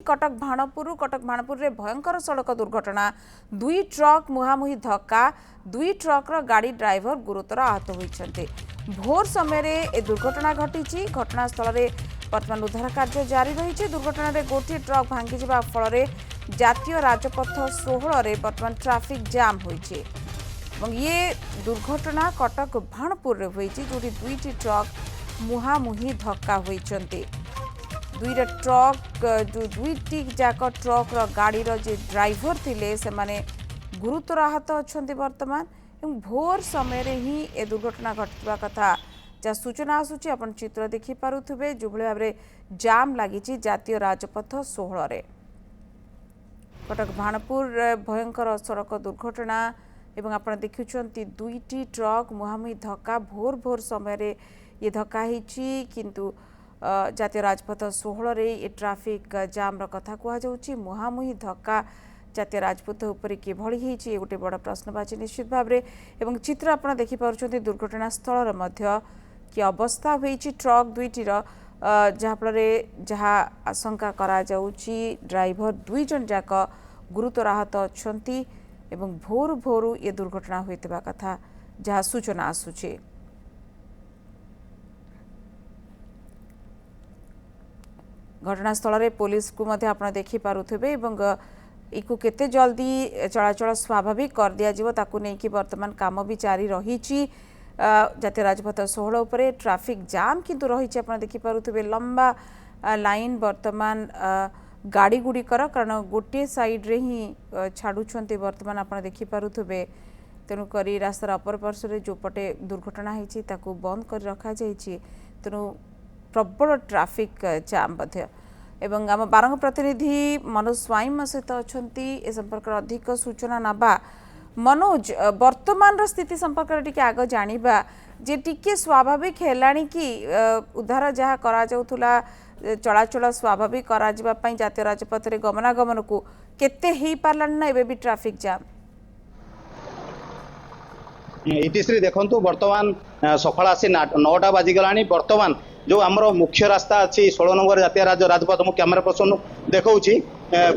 कटक भाणपुर रे भयंकर सड़क दुर्घटना दुई ट्रक मुहांमुही धक्का दुई ट्रक्र गाड़ी ड्राइवर गुरुतर आहत होइछन्ते। भोर समय ए दुर्घटना घटी घटनास्थल में वर्तमान उद्धार कार्य जारी रही। दुर्घटना रे गोटे ट्रक भांगी जावा फल जातीय राजपथ 16 रे वर्तमान ट्राफिक जाम होइछे। ये दुर्घटना कटक भाणपुर रे होइछे जोटी दुईटी ट्रक मुहांमुही धक्का होइछन्ते। दुईटा ट्रक जो दुईटी जाक ट्रक गाड़ी जे ड्राइवर थिले से माने गुरुतर आहत अछन्ते वर्तमान। भोर समय रे ही ए दुर्घटना घटवा कथा जा सूचना आसुची आपण चित्र देखि पारुथबे जो भले भाबरे जाम लागिची जातीय राजपथ 16 रे। कटक भाणपुर भयंकर सड़क दुर्घटना एवं आपण देखुछन्ती दुईटी ट्रक मुहांमुही धक्का भोर भोर समय रे ये धक्का हिची किंतु जातीय राजपथ 16 रे ये ट्राफिक जाम कथा कह जाउची। मुहांमुही धक्का जातीय राजपथ उपर किभली होइची ये गोटे बड़ प्रश्नवाची निश्चित भाव में। एवं चित्र आपण देखि पारुछन्ती दुर्घटना स्थल मध्य कि अवस्था होइची ट्रक दुईटीर जहाँफल जहाँ आशंका करा जाउची ड्राइवर दुई जन जाक गुरुतर आहत अछन्ती एवं भोर भोरू ये दुर्घटना होइतबा कथा जहाँ सूचना आसुची। घटनास्थल में पुलिस को मध्य आपण देखि पारुथबे एवं इको केते जल्दी चलाचल स्वाभाविक कर दिया जिवो ताकू नै कि वर्तमान काम भी जारी रही। जातीय राजपथ 16 उपरे ट्राफिक जाम किंतु रही आपण देखि पारुथबे लंबा लाइन वर्तमान गाड़ी गुड़िकर कारण गोटे साइड रे ही छाड़ुछन्ते वर्तमान आपण देखि पारुथबे। तेणु करी रास्तार अपर पार्श्व जो पटे दुर्घटना होइछि ताकू बंद कर रखा जाइछि। तेणु प्रबल ट्राफिक जाम मध्य एवं आम बारंग प्रतिनिधि मनोज स्वाईम सहित अछन्ती ए संपर्क अधिक सूचना नबा। मनोज वर्तमान स्थिति संपर्क टिके आग जानिबा जे टिके स्वाभाविक हेलाणी कि उद्धार जहाँ करा जाउथुला चलाचल स्वाभाविक करा जिबा पई जातीय राजपथ रे गमनागमन को केते हेई पारलान ना एबे भी ट्राफिक जाम। इतिश्री देखंतु वर्तमान सकाळ आसी 9टा बाजी गलानी। वर्तमान जो आमर मुख्य रास्ता अच्छी 16 नंबर जातीय राजपथ मु कैमेरा पर्सन देखौछि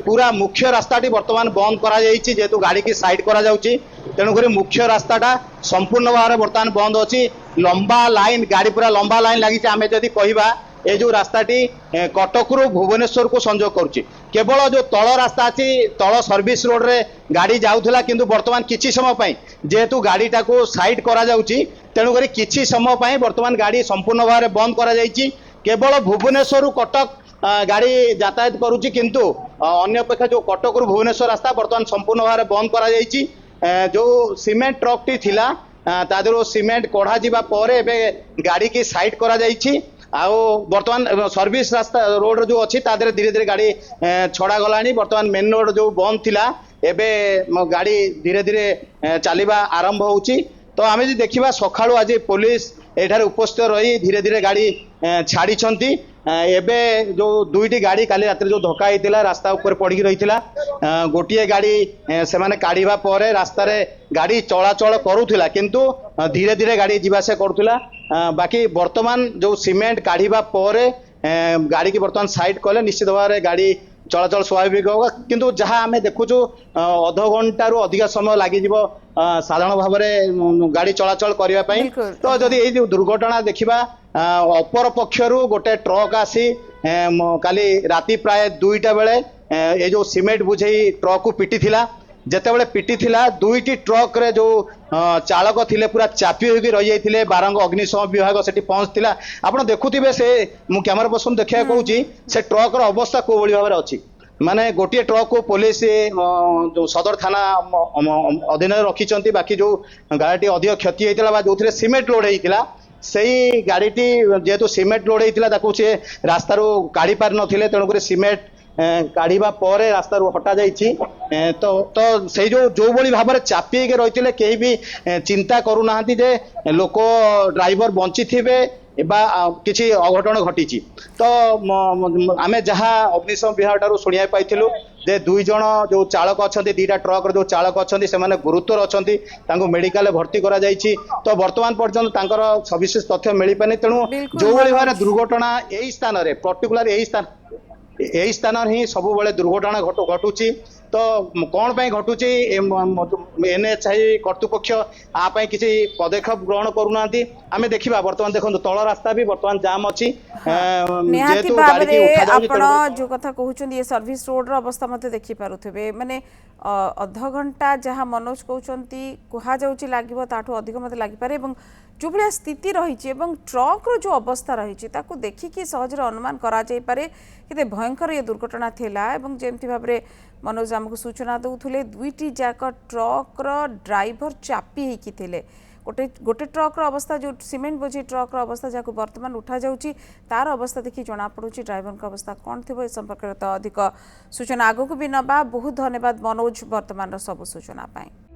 पूरा मुख्य रास्ताटी वर्तमान बंद करा जाइछि जेतु गाड़ी की साइड करा जाउछि। तेणु करी मुख्य रास्ताटा संपूर्ण भाव वर्तमान बंद अछि। लंबा लाइन गाड़ी पूरा लंबा लाइन लगी। आमे जदि कहिबा ए जो रास्ताटी कटकरू भुवनेश्वर को संजोग करुच्ची केवल जो तल रास्ता अच्छी तल सर्विस रोड रे गाड़ी जाऊला किंतु वर्तमान किछि समय पाई जेहेतु गाड़ीटा को साइड करा जाउची तेणु करी किछि समय पाई वर्तमान गाड़ी संपूर्ण भाव में बंद करा जाइछि। केवल भुवनेश्वर कटक गाड़ी यातायात करुच्ची किंतु अन्य अपेक्षा जो कटकरू भुवनेश्वर रास्ता वर्तमान संपूर्ण भाव में बंद करा जाइछि। जो सीमेंट ट्रक टी थिला तादरो सीमेंट कढ़ा जिबा परे एबे गाड़ी की साइड करा जाइछि। आउ वर्तमान सर्विस रास्ता रोड जो अच्छी धीरे धीरे गाड़ी छड़ा गलानी। वर्तमान मेन रोड जो बंद थिला एबे गाड़ी धीरे धीरे चलवा आरंभ होउची। तो आमे जी देखिबा सखाळु आज पुलिस एठारे उपस्थित रही धीरे धीरे गाड़ी छाड़ी छंती। एबे जो दुईटी गाड़ी काली रात जो धक्का होइतिला रास्ता ऊपर पड़ी रही गोटे गाड़ी से माने काढ़ा पर रास्ता रे गाड़ी चलाचल करूला किंतु धीरे धीरे गाड़ी जीवासे करूला। बाकी वर्तमान जो सीमेंट काढ़ा पर गाड़ी की वर्तमान साइड कले निश्चित भाव में गाड़ी चलाचल स्वाभाविक होगा। किंतु जहाँ आम देखुचु अध घंटा रु अधिक समय लगी साधारण भाव में गाड़ी चलाचल करने। तो जदि ये दुर्घटना देखा अपर पक्षर गोटे ट्रक आसी काली राति प्राय 2टा बेले ये जो सीमेंट बुझे ट्रक को पिटी थिला जेतेबेले पिटी थिला दुईटी ट्रक रे जो चालक थिले पूरा चापी होगी रही जाइथिले। बारंग अग्निशम विभाग सेठी पहुंचतिला। आपण देखुथिबे से मु कैमरा पर्सन देखिया कहूची से ट्रक रो अवस्था को बळी भाबरे अछि। माने गोटे ट्रक को पुलिस जो सदर थाना अधीन रखिचंती। बाकी जो गाड़ी अधिक क्षति होइतिला बा जोथिरे सीमेंट लोड होइतिला सेही गाड़ीटी जेहेतु सीमेंट लोड होइतिला ताकू से रास्ता रो काढी पार नथिले तेणु करे सीमेंट काढ़ा पर रास्ता हटा जाइछि। तो से जो भली भाव में चापी रही कहीं भी चिंता करूना जे लोक ड्राइवर बंची थे किसी अघटन घटी। तो आम जहाँ अग्निशम विभाग ठार शुणा पाइलु जे 2 जन जो चालक अच्छा 2टा ट्रक जो चालक अच्छा से गुरुतर अच्छा मेडिकल भर्ती करा जाइछि। तो वर्तमान पर्यंत सविशेष तथ्य मिल पानी। तेणु जो भाई भाव दुर्घटना यही स्थान में पर्टिकुलर यही स्थान यही स्थान ही सब बड़े दुर्घटना घटुची तो कौन पे घटुची एनएचआई कर्तृपक्ष आपाई किसी पदक्षेप ग्रहण करूना आम देखा बर्तमान देखो तल रास्ता भी बर्तमान जाम अच्छी निहाती भाव में आपण जो कथा कहउछन ये सर्विस रोड रो अवस्था मते देखि पारुथबे माने अध घंटा जहाँ मनोज कहउछंती कुहा जाउची लागिबो ताठो अधिक मते लागि पारे एवं जो भाया स्थिति रही ट्रक रो जो अवस्था रही ताकू देखिकी सहज अनुमान करा जाई पारे केते भयंकर ये दुर्घटना थिला एवं जेमति भाबरे मनोज आमको सूचना दउथुले दुईटी जाक ट्रक रो ड्राइवर चापी हेकी थिले गोटे ट्रक रो अवस्था जो सीमेंट बोझी ट्रक रो अवस्था जहाँ बर्तमान उठा जाउची तार अवस्था देखि जना पड़ुची ड्राइवर का अवस्था कौन थी संपर्क तो अधिक सूचना आगो को भी नबा बहुत धन्यवाद मनोज वर्तमान सब सूचना पाई।